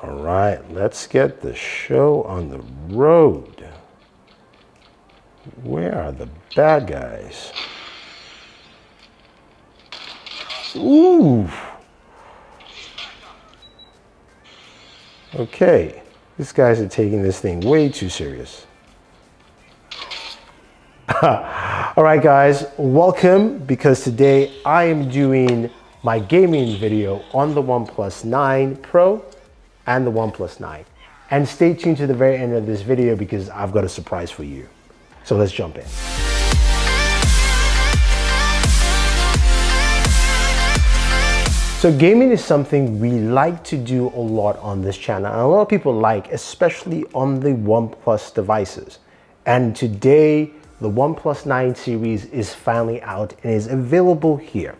All right, let's get the show on the road. Where are the bad guys? Ooh. Okay, these guys are taking this thing way too serious. All right, guys, welcome, because today I am doing my gaming video on the OnePlus 9 Pro and the OnePlus 9. And stay tuned to the very end of this video because I've got a surprise for you. So let's jump in. So gaming is something we like to do a lot on this channel, and a lot of people like, especially on the OnePlus devices. And today, the OnePlus 9 series is finally out and is available here.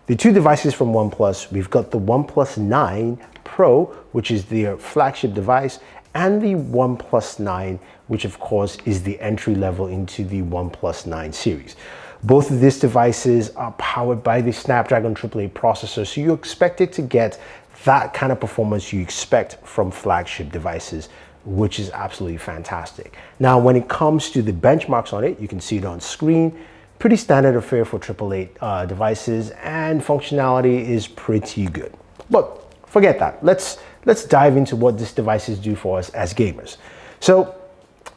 The two devices from OnePlus, we've got the OnePlus 9 Pro, which is their flagship device, and the OnePlus 9, which of course is the entry level into the OnePlus 9 series. Both of these devices are powered by the Snapdragon 888 processor, so you expect it to get that kind of performance you expect from flagship devices, which is absolutely fantastic. Now, when it comes to the benchmarks on it, you can see it on screen. Pretty standard affair for 888 devices, and functionality is pretty good. But forget that. Let's dive into what these devices do for us as gamers. So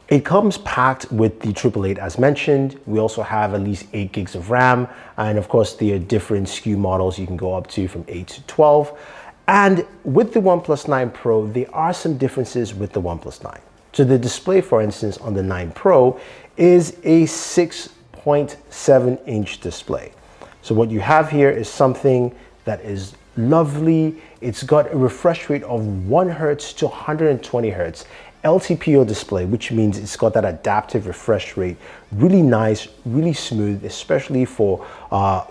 it comes packed with the 888 as mentioned. We also have at least 8 gigs of RAM, and of course there are different SKU models you can go up to from 8 to 12. And with the OnePlus 9 Pro, there are some differences with the OnePlus 9. So the display, for instance, on the 9 Pro is a 6.7-inch display. So what you have here is something that is lovely. It's got a refresh rate of 1 Hz to 120 Hz. LTPO display, which means it's got that adaptive refresh rate. Really nice, really smooth, especially for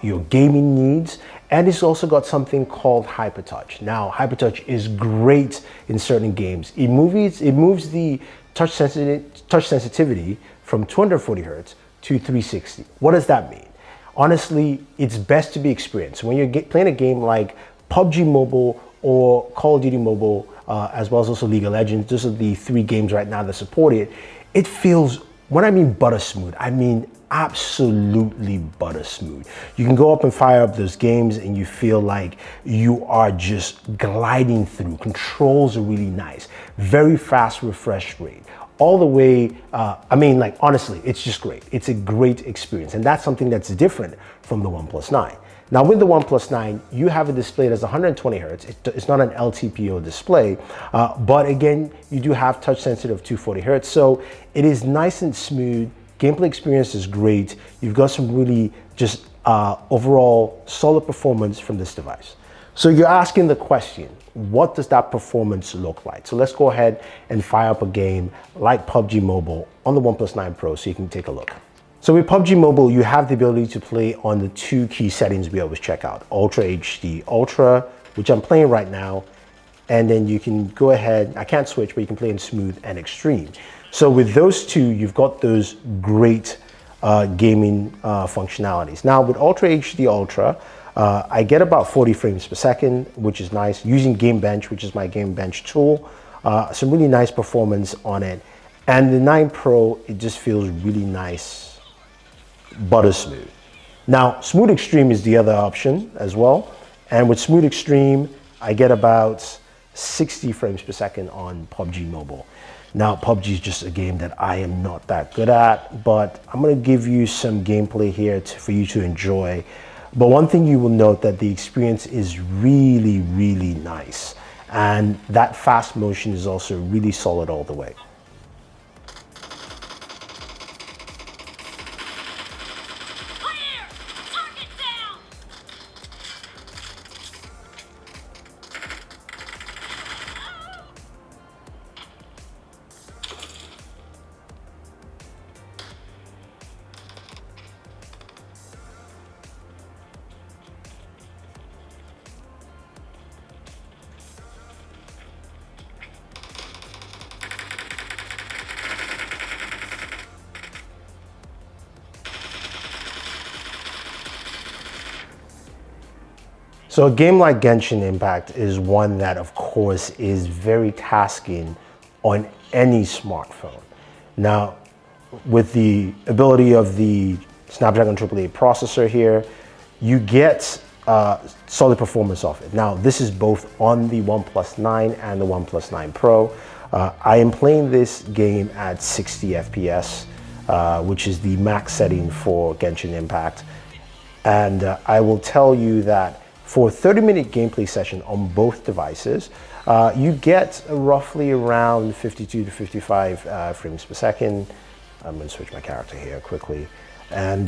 your gaming needs. And it's also got something called HyperTouch. Now, HyperTouch is great in certain games. It moves the touch sensitivity from 240 Hz to 360. What does that mean? Honestly, it's best to be experienced. When you're playing a game like PUBG Mobile or Call of Duty Mobile, as well as also League of Legends, those are the 3 games right now that support it. It feels, when I mean butter smooth, I mean absolutely butter smooth. You can go up and fire up those games and you feel like you are just gliding through. Controls are really nice. Very fast refresh rate. All the way, honestly, it's just great. It's a great experience. And that's something that's different from the OnePlus 9. Now with the OnePlus 9, you have a display that's 120 Hz. It's not an LTPO display, but again, you do have touch sensitive 240 Hz. So it is nice and smooth. Gameplay experience is great. You've got some really just overall solid performance from this device. So you're asking the question, what does that performance look like? So let's go ahead and fire up a game like PUBG Mobile on the OnePlus 9 Pro so you can take a look. So with PUBG Mobile, you have the ability to play on the 2 key settings we always check out. Ultra HD Ultra, which I'm playing right now. And then you can go ahead, I can't switch, but you can play in smooth and extreme. So with those two, you've got those great gaming functionalities. Now with Ultra HD Ultra, I get about 40 frames per second, which is nice. Using Game Bench, which is my Game Bench tool, some really nice performance on it. And the 9 Pro, it just feels really nice, butter smooth. Now, Smooth Extreme is the other option as well. And with Smooth Extreme, I get about 60 frames per second on PUBG Mobile. Now, PUBG is just a game that I am not that good at, but I'm gonna give you some gameplay here for you to enjoy. But one thing you will note that the experience is really, really nice. And that fast motion is also really solid all the way. So a game like Genshin Impact is one that, of course, is very tasking on any smartphone. Now, with the ability of the Snapdragon 888 processor here, you get solid performance off it. Now, this is both on the OnePlus 9 and the OnePlus 9 Pro. I am playing this game at 60 FPS, which is the max setting for Genshin Impact. And I will tell you that for a 30-minute gameplay session on both devices, you get roughly around 52 to 55 frames per second. I'm going to switch my character here quickly. And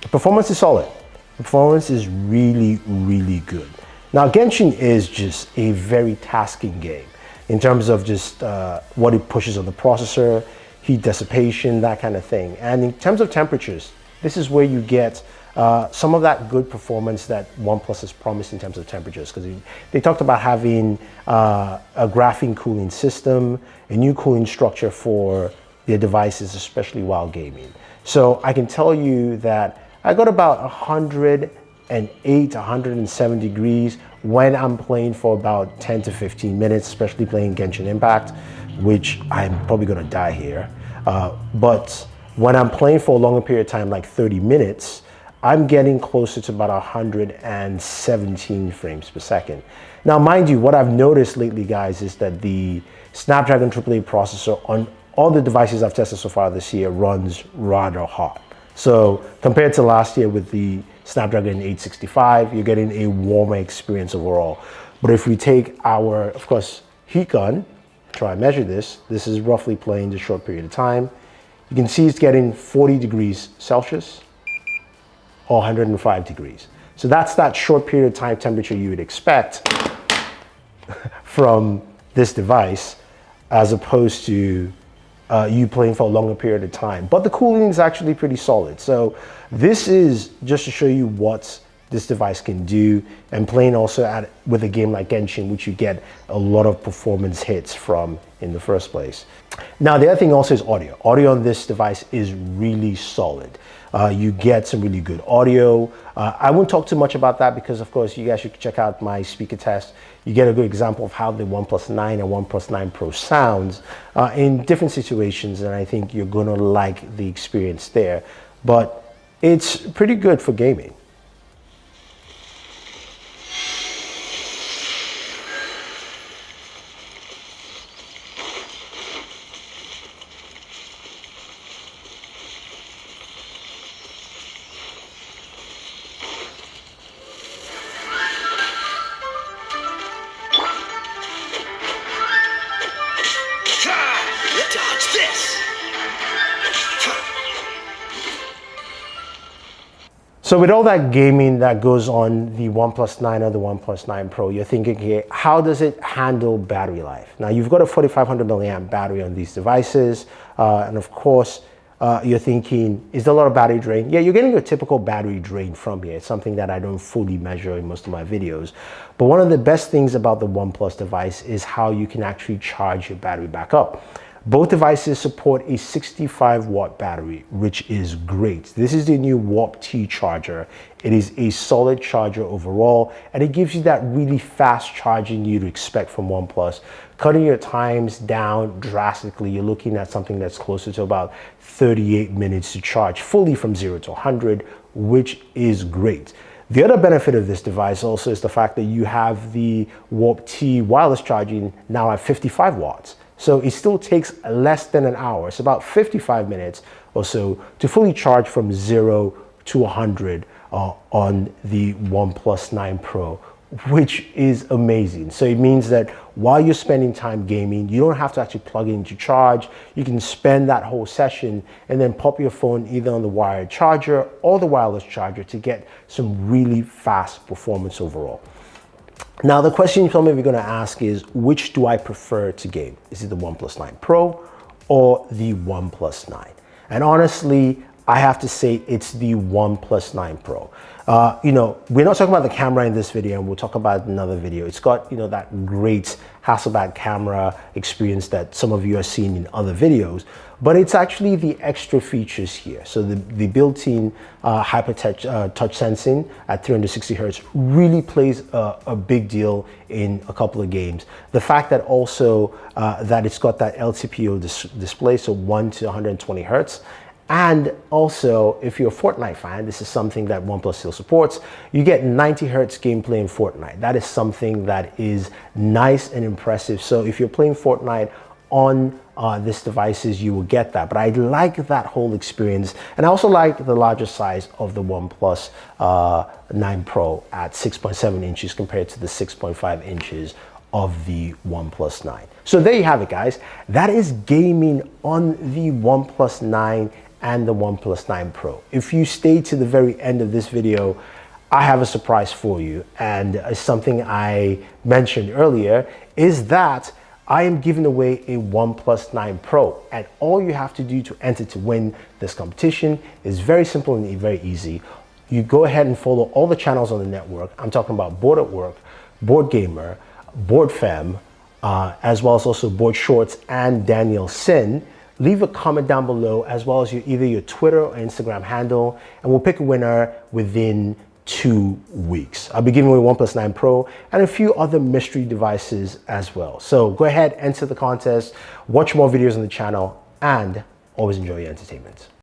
performance is solid. Performance is really, really good. Now, Genshin is just a very tasking game in terms of just what it pushes on the processor, heat dissipation, that kind of thing. And in terms of temperatures, this is where you get some of that good performance that OnePlus has promised in terms of temperatures, because they talked about having a graphene cooling system, a new cooling structure for their devices, especially while gaming. So I can tell you that I got about 108, 107 degrees when I'm playing for about 10 to 15 minutes, especially playing Genshin Impact, which I'm probably gonna die here. But when I'm playing for a longer period of time, like 30 minutes, I'm getting closer to about 117 frames per second. Now, mind you, what I've noticed lately, guys, is that the Snapdragon 888 processor on all the devices I've tested so far this year runs rather hot. So compared to last year with the Snapdragon 865, you're getting a warmer experience overall. But if we take our, of course, heat gun, try and measure this, this is roughly playing a short period of time. You can see it's getting 40 degrees Celsius or 105 degrees. So that's that short period of time temperature you would expect from this device, as opposed to you playing for a longer period of time. But the cooling is actually pretty solid. So this is just to show you what this device can do, and playing also with a game like Genshin, which you get a lot of performance hits from in the first place. Now, the other thing also is audio. Audio on this device is really solid. You get some really good audio. I won't talk too much about that because, of course, you guys should check out my speaker test. You get a good example of how the OnePlus 9 and OnePlus 9 Pro sounds in different situations, and I think you're gonna like the experience there. But it's pretty good for gaming. Dodge this! So with all that gaming that goes on the OnePlus 9 or the OnePlus 9 Pro, you're thinking, okay, how does it handle battery life? Now, you've got a 4500 milliamp battery on these devices, and of course, you're thinking, is there a lot of battery drain? Yeah, you're getting a typical battery drain from here. It's something that I don't fully measure in most of my videos. But one of the best things about the OnePlus device is how you can actually charge your battery back up. Both devices support a 65 watt battery, which is great. This is the new Warp T charger. It is a solid charger overall, and it gives you that really fast charging you'd expect from OnePlus, cutting your times down drastically. You're looking at something that's closer to about 38 minutes to charge fully from 0 to 100, which is great. The other benefit of this device also is the fact that you have the Warp T wireless charging now at 55 watts. So it still takes less than an hour. It's about 55 minutes or so to fully charge from 0 to 100 on the OnePlus 9 Pro, which is amazing. So it means that while you're spending time gaming, you don't have to actually plug it into charge. You can spend that whole session and then pop your phone either on the wired charger or the wireless charger to get some really fast performance overall. Now, the question you're probably going to ask is, which do I prefer to game? Is it the OnePlus 9 Pro or the OnePlus 9? And honestly, I have to say it's the OnePlus 9 Pro. We're not talking about the camera in this video, and we'll talk about another video. It's got, that great Hasselblad camera experience that some of you are seeing in other videos, but it's actually the extra features here. So the built-in hyper touch sensing at 360 hertz really plays a big deal in a couple of games. The fact that also that it's got that LTPO display, so 1 to 120 hertz. And also, if you're a Fortnite fan, this is something that OnePlus still supports. You get 90 hertz gameplay in Fortnite. That is something that is nice and impressive. So if you're playing Fortnite on these devices, you will get that. But I like that whole experience. And I also like the larger size of the OnePlus 9 Pro at 6.7 inches compared to the 6.5 inches of the OnePlus 9. So there you have it, guys. That is gaming on the OnePlus 9 and the OnePlus 9 Pro. If you stay to the very end of this video, I have a surprise for you. And something I mentioned earlier is that I am giving away a OnePlus 9 Pro. And all you have to do to enter to win this competition is very simple and very easy. You go ahead and follow all the channels on the network. I'm talking about Board at Work, Board Gamer, Board Fem, as well as also Board Shorts and Daniel Sin. Leave a comment down below, as well as either your Twitter or Instagram handle, and we'll pick a winner within 2 weeks. I'll be giving away OnePlus 9 Pro and a few other mystery devices as well. So go ahead, enter the contest, watch more videos on the channel, and always enjoy your entertainment.